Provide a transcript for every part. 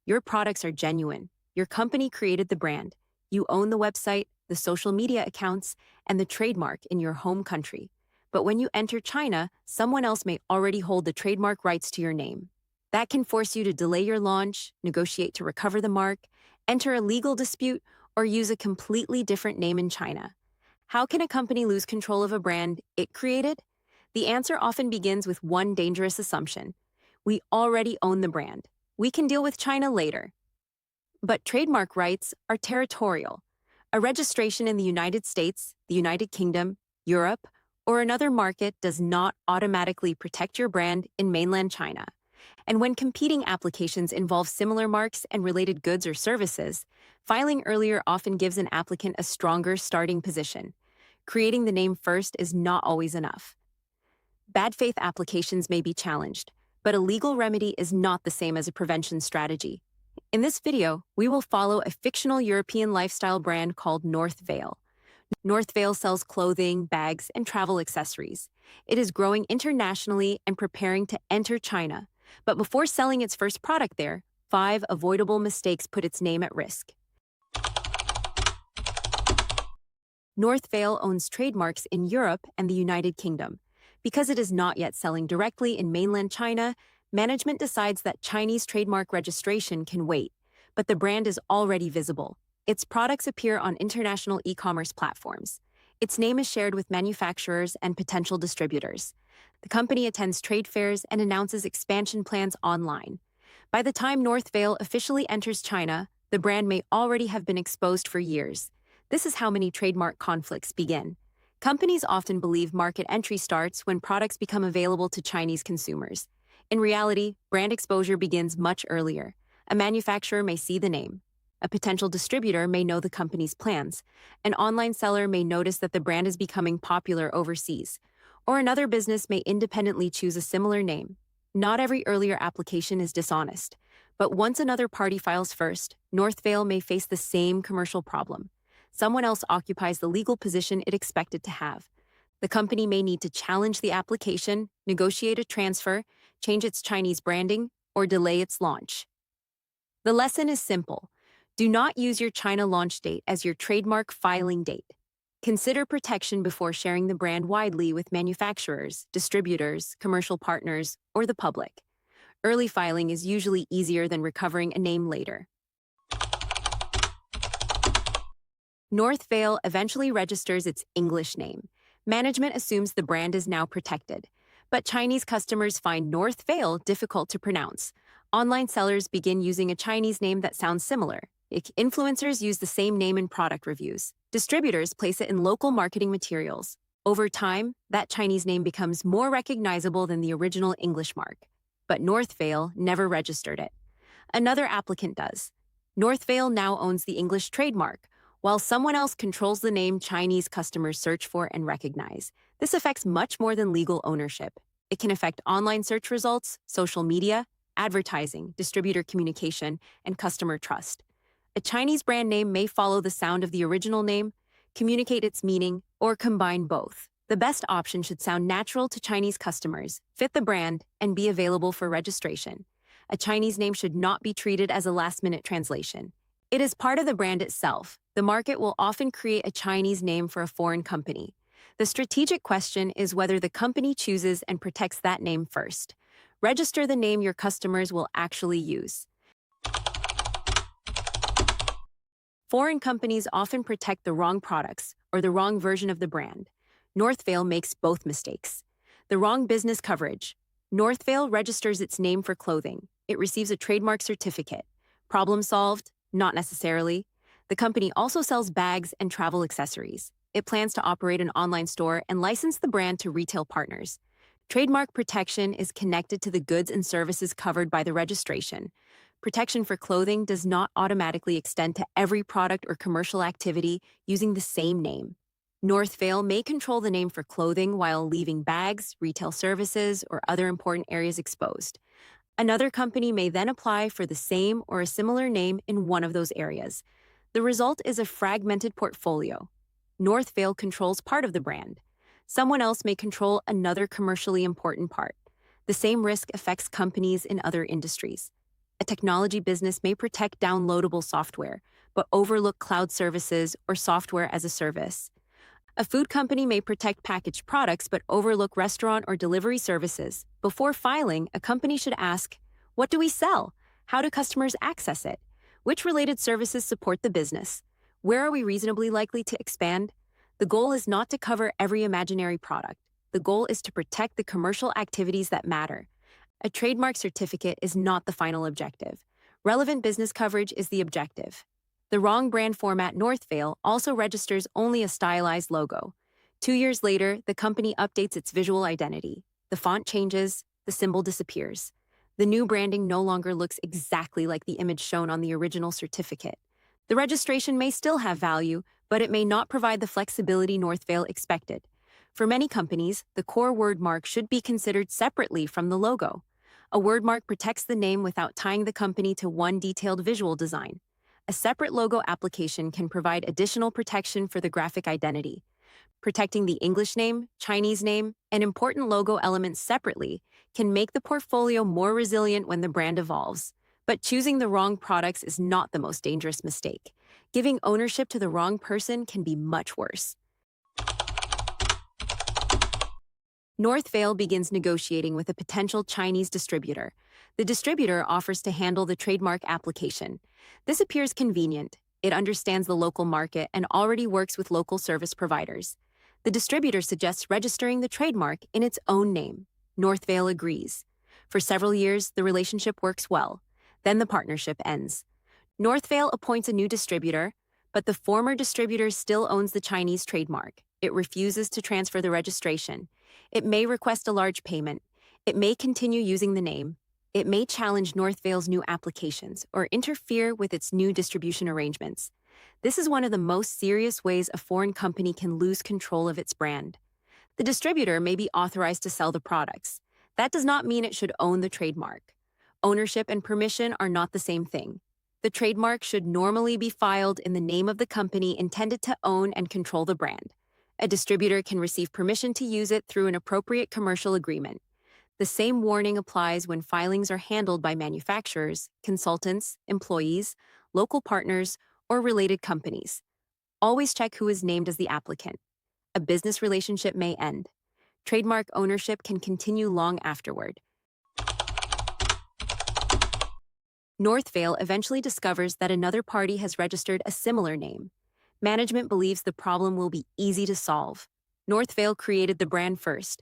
Your products are genuine. Your company created the brand. You own the website, the social media accounts, and the trademark in your home country. But when you enter China, someone else may already hold the trademark rights to your name. That can force you to delay your launch, negotiate to recover the mark, enter a legal dispute, or use a completely different name in China. How can a company lose control of a brand it created? The answer often begins with one dangerous assumption. We already own the brand. We can deal with China later. But trademark rights are territorial. A registration in the United States, the United Kingdom, Europe, or another market does not automatically protect your brand in mainland China. And when competing applications involve similar marks and related goods or services, filing earlier often gives an applicant a stronger starting position. Creating the name first is not always enough. Bad faith applications may be challenged, but a legal remedy is not the same as a prevention strategy. In this video, we will follow a fictional European lifestyle brand called NorthVale. NorthVale sells clothing, bags, and travel accessories. It is growing internationally and preparing to enter China. But before selling its first product there, 5 avoidable mistakes put its name at risk. NorthVale owns trademarks in Europe and the United Kingdom. Because it is not yet selling directly in mainland China, management decides that Chinese trademark registration can wait, but the brand is already visible. Its products appear on international e-commerce platforms. Its name is shared with manufacturers and potential distributors. The company attends trade fairs and announces expansion plans online. By the time NorthVale officially enters China, the brand may already have been exposed for years. This is how many trademark conflicts begin. Companies often believe market entry starts when products become available to Chinese consumers. In reality, brand exposure begins much earlier. A manufacturer may see the name. A potential distributor may know the company's plans. An online seller may notice that the brand is becoming popular overseas. Or another business may independently choose a similar name. Not every earlier application is dishonest. But once another party files first, NorthVale may face the same commercial problem. Someone else occupies the legal position it expected to have. The company may need to challenge the application, negotiate a transfer, change its Chinese branding, or delay its launch. The lesson is simple. Do not use your China launch date as your trademark filing date. Consider protection before sharing the brand widely with manufacturers, distributors, commercial partners, or the public. Early filing is usually easier than recovering a name later. NorthVale eventually registers its English name. Management assumes the brand is now protected. But Chinese customers find NorthVale difficult to pronounce. Online sellers begin using a Chinese name that sounds similar. Influencers use the same name in product reviews. Distributors place it in local marketing materials. Over time, that Chinese name becomes more recognizable than the original English mark. But NorthVale never registered it. Another applicant does. NorthVale now owns the English trademark, while someone else controls the name Chinese customers search for and recognize. This affects much more than legal ownership. It can affect online search results, social media, advertising, distributor communication, and customer trust. A Chinese brand name may follow the sound of the original name, communicate its meaning, or combine both. The best option should sound natural to Chinese customers, fit the brand, and be available for registration. A Chinese name should not be treated as a last-minute translation. It is part of the brand itself. The market will often create a Chinese name for a foreign company. The strategic question is whether the company chooses and protects that name first. Register the name your customers will actually use. Foreign companies often protect the wrong products or the wrong version of the brand. NorthVale makes both mistakes. The wrong business coverage. NorthVale registers its name for clothing. It receives a trademark certificate. Problem solved? Not necessarily. The company also sells bags and travel accessories. It plans to operate an online store and license the brand to retail partners. Trademark protection is connected to the goods and services covered by the registration. Protection for clothing does not automatically extend to every product or commercial activity using the same name. NorthVale may control the name for clothing while leaving bags, retail services, or other important areas exposed. Another company may then apply for the same or a similar name in one of those areas. The result is a fragmented portfolio. NorthVale controls part of the brand. Someone else may control another commercially important part. The same risk affects companies in other industries. A technology business may protect downloadable software, but overlook cloud services or software as a service. A food company may protect packaged products but overlook restaurant or delivery services. Before filing, a company should ask, what do we sell? How do customers access it? Which related services support the business? Where are we reasonably likely to expand? The goal is not to cover every imaginary product. The goal is to protect the commercial activities that matter. A trademark certificate is not the final objective. Relevant business coverage is the objective. The wrong brand format NorthVale also registers only a stylized logo. 2 years later, the company updates its visual identity. The font changes, the symbol disappears. The new branding no longer looks exactly like the image shown on the original certificate. The registration may still have value, but it may not provide the flexibility NorthVale expected. For many companies, the core word mark should be considered separately from the logo. A word mark protects the name without tying the company to one detailed visual design. A separate logo application can provide additional protection for the graphic identity. Protecting the English name, Chinese name, and important logo elements separately can make the portfolio more resilient when the brand evolves. But choosing the wrong products is not the most dangerous mistake. Giving ownership to the wrong person can be much worse. NorthVale begins negotiating with a potential Chinese distributor. The distributor offers to handle the trademark application. This appears convenient. It understands the local market and already works with local service providers. The distributor suggests registering the trademark in its own name. NorthVale agrees. For several years, the relationship works well. Then the partnership ends. NorthVale appoints a new distributor, but the former distributor still owns the Chinese trademark. It refuses to transfer the registration. It may request a large payment. It may continue using the name. It may challenge NorthVale's new applications or interfere with its new distribution arrangements. This is one of the most serious ways a foreign company can lose control of its brand. The distributor may be authorized to sell the products. That does not mean it should own the trademark. Ownership and permission are not the same thing. The trademark should normally be filed in the name of the company intended to own and control the brand. A distributor can receive permission to use it through an appropriate commercial agreement. The same warning applies when filings are handled by manufacturers, consultants, employees, local partners, or related companies. Always check who is named as the applicant. A business relationship may end. Trademark ownership can continue long afterward. NorthVale eventually discovers that another party has registered a similar name. Management believes the problem will be easy to solve. NorthVale created the brand first.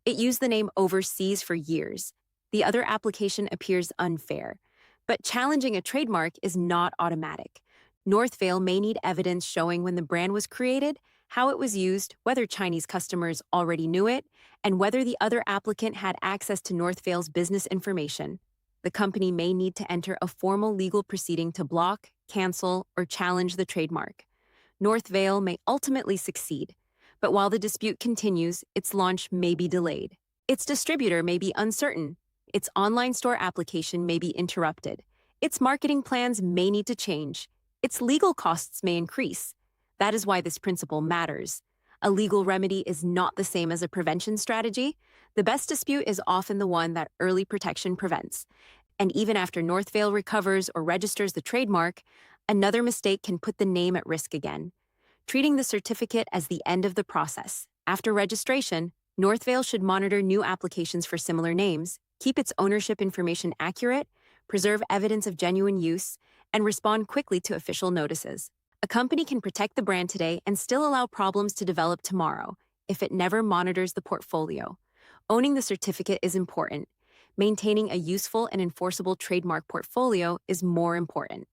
It used the name overseas for years. The other application appears unfair. But challenging a trademark is not automatic. NorthVale may need evidence showing when the brand was created, how it was used, whether Chinese customers already knew it, and whether the other applicant had access to NorthVale's business information. The company may need to enter a formal legal proceeding to block, cancel, or challenge the trademark. NorthVale may ultimately succeed, but while the dispute continues, its launch may be delayed. Its distributor may be uncertain. Its online store application may be interrupted. Its marketing plans may need to change. Its legal costs may increase. That is why this principle matters. A legal remedy is not the same as a prevention strategy. The best dispute is often the one that early protection prevents. And even after NorthVale recovers or registers the trademark, another mistake can put the name at risk again. Treating the certificate as the end of the process. After registration, NorthVale should monitor new applications for similar names, keep its ownership information accurate, preserve evidence of genuine use, and respond quickly to official notices. A company can protect the brand today and still allow problems to develop tomorrow if it never monitors the portfolio. Owning the certificate is important. Maintaining a useful and enforceable trademark portfolio is more important.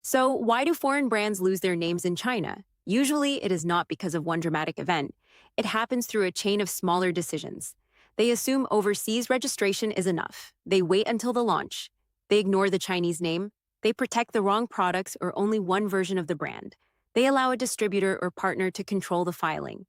So, why do foreign brands lose their names in China? Usually, it is not because of one dramatic event. It happens through a chain of smaller decisions. They assume overseas registration is enough. They wait until the launch. They ignore the Chinese name. They protect the wrong products or only one version of the brand. They allow a distributor or partner to control the filing.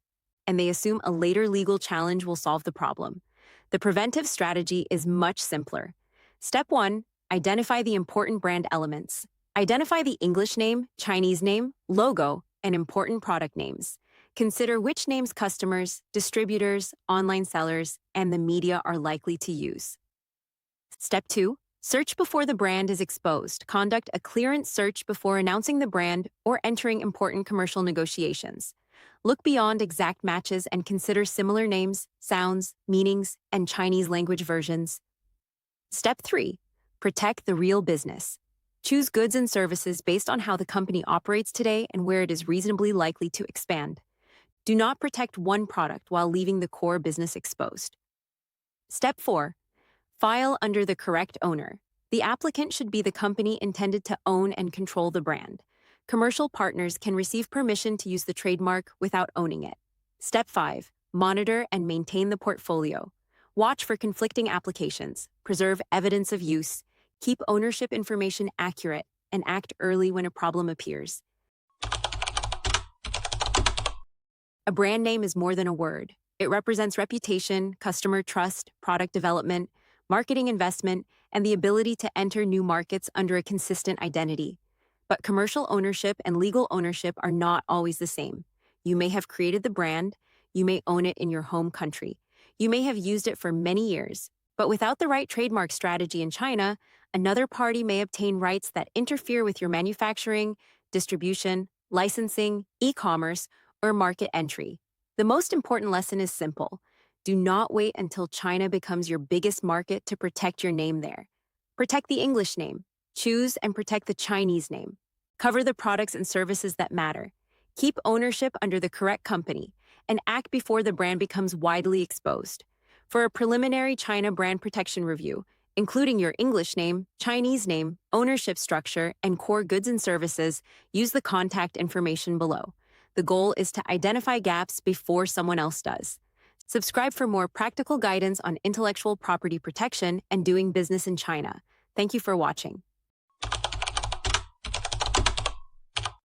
And they assume a later legal challenge will solve the problem. The preventive strategy is much simpler. Step 1, identify the important brand elements. Identify the English name, Chinese name, logo, and important product names. Consider which names customers, distributors, online sellers, and the media are likely to use. Step 2. Search before the brand is exposed. Conduct a clearance search before announcing the brand or entering important commercial negotiations. Look beyond exact matches and consider similar names, sounds, meanings, and Chinese language versions. Step 3. Protect the real business. Choose goods and services based on how the company operates today and where it is reasonably likely to expand. Do not protect one product while leaving the core business exposed. Step 4. File under the correct owner. The applicant should be the company intended to own and control the brand. Commercial partners can receive permission to use the trademark without owning it. Step 5. Monitor and maintain the portfolio. Watch for conflicting applications, preserve evidence of use, keep ownership information accurate, and act early when a problem appears. A brand name is more than a word. It represents reputation, customer trust, product development, marketing investment, and the ability to enter new markets under a consistent identity. But commercial ownership and legal ownership are not always the same. You may have created the brand, you may own it in your home country, you may have used it for many years, but without the right trademark strategy in China, another party may obtain rights that interfere with your manufacturing, distribution, licensing, e-commerce, or market entry. The most important lesson is simple. Do not wait until China becomes your biggest market to protect your name there. Protect the English name. Choose and protect the Chinese name. Cover the products and services that matter. Keep ownership under the correct company, and act before the brand becomes widely exposed. For a preliminary China brand protection review, including your English name, Chinese name, ownership structure, and core goods and services, use the contact information below. The goal is to identify gaps before someone else does. Subscribe for more practical guidance on intellectual property protection and doing business in China. Thank you for watching.